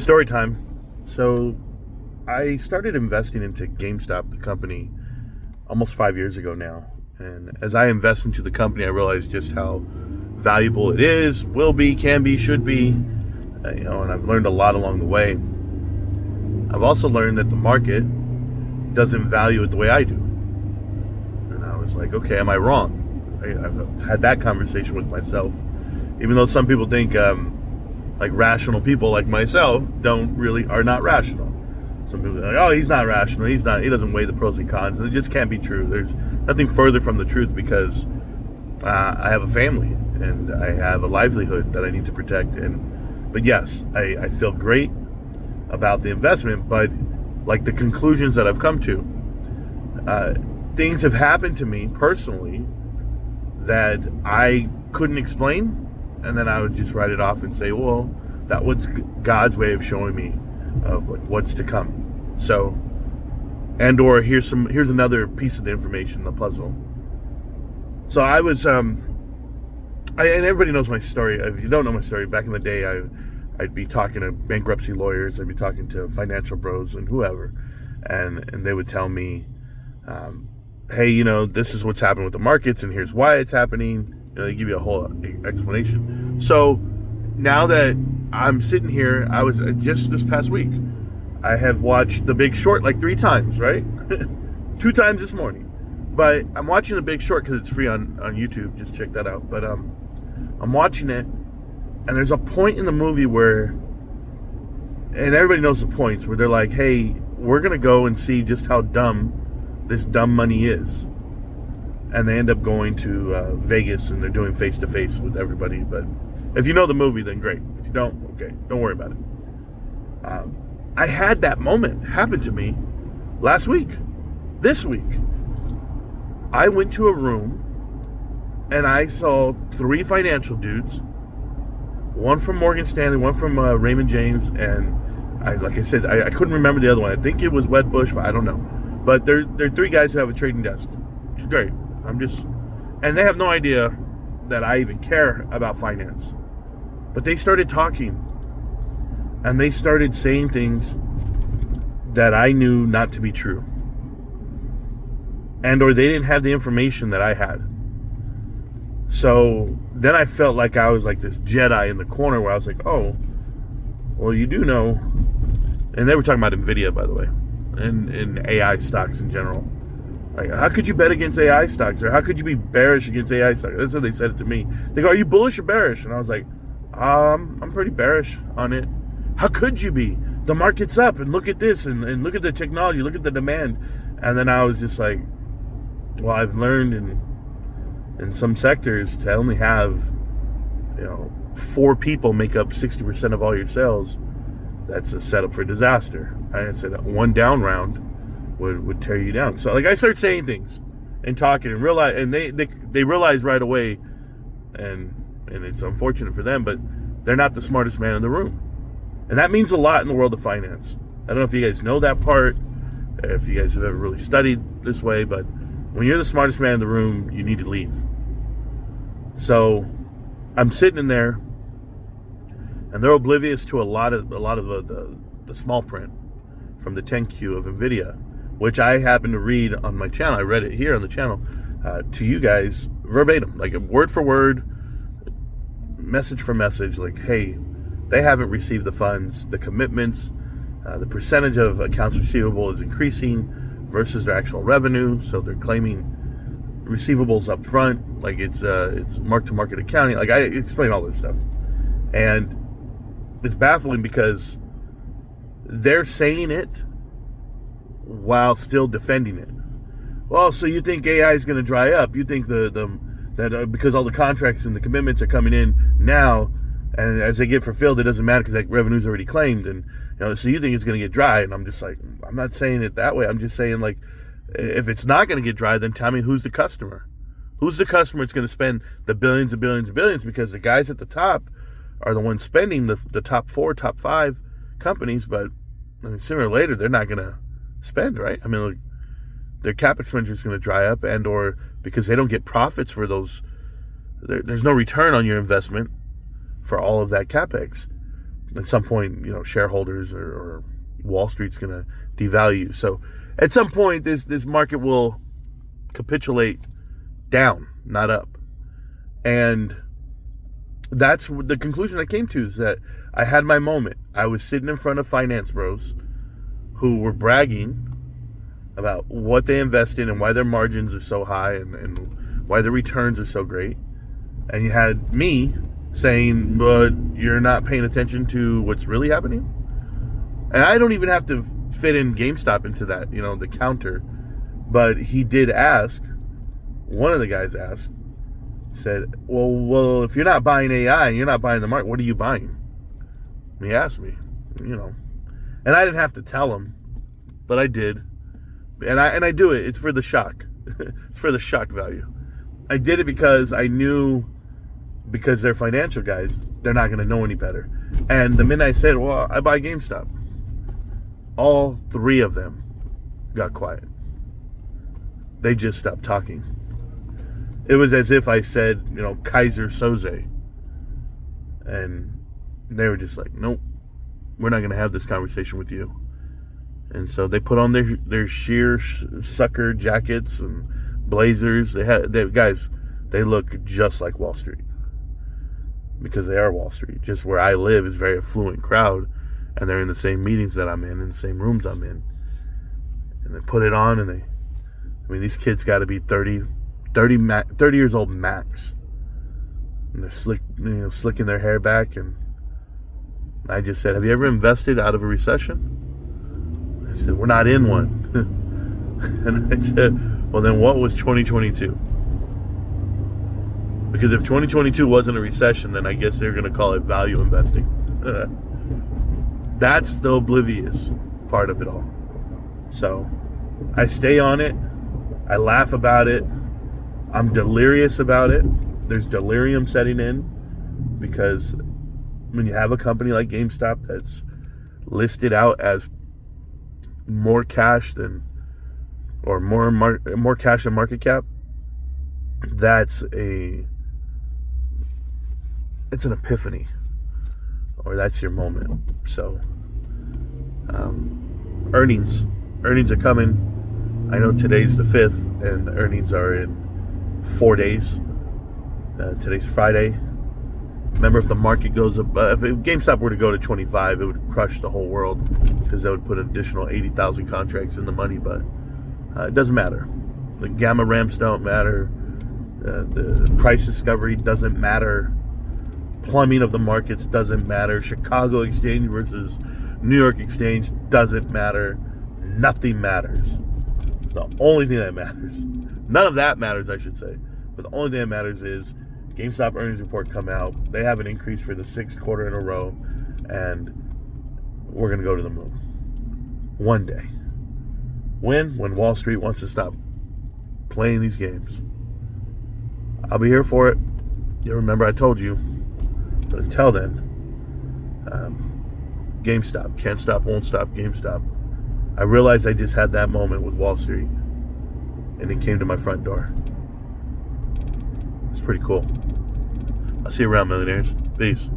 Story time. So I started investing into GameStop, the company, almost 5 years ago now. And as I invest into the company, I realized just how valuable it is, will be, can be, should be. And I've learned a lot along the way. I've also learned that the market doesn't value it the way I do. And I was like, okay, am I wrong? I've had that conversation with myself. Even though some people think like rational people like myself are not rational. Some people are like, oh, he's not rational. He doesn't weigh the pros and cons. And it just can't be true. There's nothing further from the truth because I have a family and I have a livelihood that I need to protect. But yes, I feel great about the investment, but like the conclusions that I've come to, things have happened to me personally that I couldn't explain. And then I would just write it off and say, well, that was God's way of showing me of like what's to come. So, or here's another piece of the information, the puzzle. So I was, and everybody knows my story. If you don't know my story, back in the day, I'd be talking to bankruptcy lawyers, I'd be talking to financial bros and whoever, and they would tell me, hey, this is what's happening with the markets, and here's why it's happening. They give you a whole explanation. So now that I'm sitting here, I was just this past week, I have watched The Big Short like 3 times, right? 2 times this morning. But I'm watching The Big Short because it's free on YouTube. Just check that out. But I'm watching it, and there's a point in the movie where, and everybody knows the points, where they're like, hey, we're going to go and see just how dumb this dumb money is. And they end up going to Vegas, and they're doing face-to-face with everybody. But if you know the movie, then great. If you don't, okay, don't worry about it. I had that moment happen to me last week. This week, I went to a room, and I saw 3 financial dudes. One from Morgan Stanley, one from Raymond James, and like I said, I couldn't remember the other one. I think it was Wedbush, but I don't know. But they're 3 guys who have a trading desk, which is great. And they have no idea that I even care about finance. But they started talking, and they started saying things that I knew not to be true. Or they didn't have the information that I had. So then I felt like I was like this Jedi in the corner where I was like, oh, well, you do know. And they were talking about NVIDIA, by the way, and AI stocks in general. Like, how could you bet against AI stocks? Or how could you be bearish against AI stocks? That's how they said it to me. They go, are you bullish or bearish? And I was like, I'm pretty bearish on it. How could you be? The market's up, and look at this, and look at the technology, look at the demand. And then I was just like, well, I've learned in some sectors to only have, 4 people make up 60% of all your sales. That's a setup for disaster. I said that one down round would tear you down. So like I started saying things and talking and realize, and they realize right away, and it's unfortunate for them, but they're not the smartest man in the room. And that means a lot in the world of finance. I don't know if you guys know that part, if you guys have ever really studied this way, but when you're the smartest man in the room, you need to leave. So I'm sitting in there, and they're oblivious to a lot of the small print from the 10Q of NVIDIA, which I happen to read on my channel. I read it here on the channel to you guys verbatim, like word for word, message for message, like, hey, they haven't received the funds, the commitments, the percentage of accounts receivable is increasing versus their actual revenue, so they're claiming receivables up front, like it's mark-to-market accounting. Like I explain all this stuff, and it's baffling because they're saying it while still defending it. Well, so you think AI is going to dry up? You think that because all the contracts and the commitments are coming in now, and as they get fulfilled, it doesn't matter because that revenue's already claimed, and so you think it's going to get dry? And I'm just like, I'm not saying it that way. I'm just saying, like, if it's not going to get dry, then tell me who's the customer. Who's the customer that's going to spend the billions and billions and billions? Because the guys at the top are the ones spending the top 4, top 5 companies, but I mean, sooner or later they're not going to spend, right? I mean, like, their cap expenditure is going to dry up, and or because they don't get profits for those, there's no return on your investment for all of that capex. at some point, shareholders or Wall Street's going to devalue. So at some point, this market will capitulate down, not up. And that's the conclusion I came to, is that I had my moment. I was sitting in front of finance bros who were bragging about what they invest in and why their margins are so high and why their returns are so great. And you had me saying, but you're not paying attention to what's really happening. And I don't even have to fit in GameStop into that, the counter. But he did ask, one of the guys asked, said, well, if you're not buying AI and you're not buying the market, what are you buying? And he asked me, and I didn't have to tell him, but I did. And I do it. It's for the shock. It's for the shock value. I did it because I knew, because they're financial guys, they're not going to know any better. And the minute I said, well, I buy GameStop, all three of them got quiet. They just stopped talking. It was as if I said, Kaiser Soze. And they were just like, nope, we're not going to have this conversation with you. And so they put on their sheer sucker jackets and blazers. They look just like Wall Street, because they are Wall Street. Just where I live is a very affluent crowd, and they're in the same meetings that I'm in the same rooms I'm in. And they put it on, and these kids got to be 30 years old max. And they're slicking their hair back. And I just said, have you ever invested out of a recession? I said, we're not in one. And I said, well, then what was 2022? Because if 2022 wasn't a recession, then I guess they're going to call it value investing. That's the oblivious part of it all. So I stay on it. I laugh about it. I'm delirious about it. There's delirium setting in, because when you have a company like GameStop that's listed out as more cash than, or more cash than market cap, it's an epiphany, or that's your moment. So earnings are coming. I know today's the 5th, and earnings are in 4 days. Today's Friday. Remember, if the market goes up, if GameStop were to go to 25, it would crush the whole world, because that would put an additional 80,000 contracts in the money. But it doesn't matter. The gamma ramps don't matter. The price discovery doesn't matter. Plumbing of the markets doesn't matter. Chicago Exchange versus New York Exchange doesn't matter. Nothing matters. The only thing that matters, none of that matters, I should say, but the only thing that matters is GameStop earnings report come out. They have an increase for the 6th quarter in a row, and we're going to go to the moon. One day. When Wall Street wants to stop playing these games. I'll be here for it. You remember I told you. But until then, GameStop. Can't stop, won't stop, GameStop. I realized I just had that moment with Wall Street, and it came to my front door. It's pretty cool. I'll see you around, millionaires. Peace.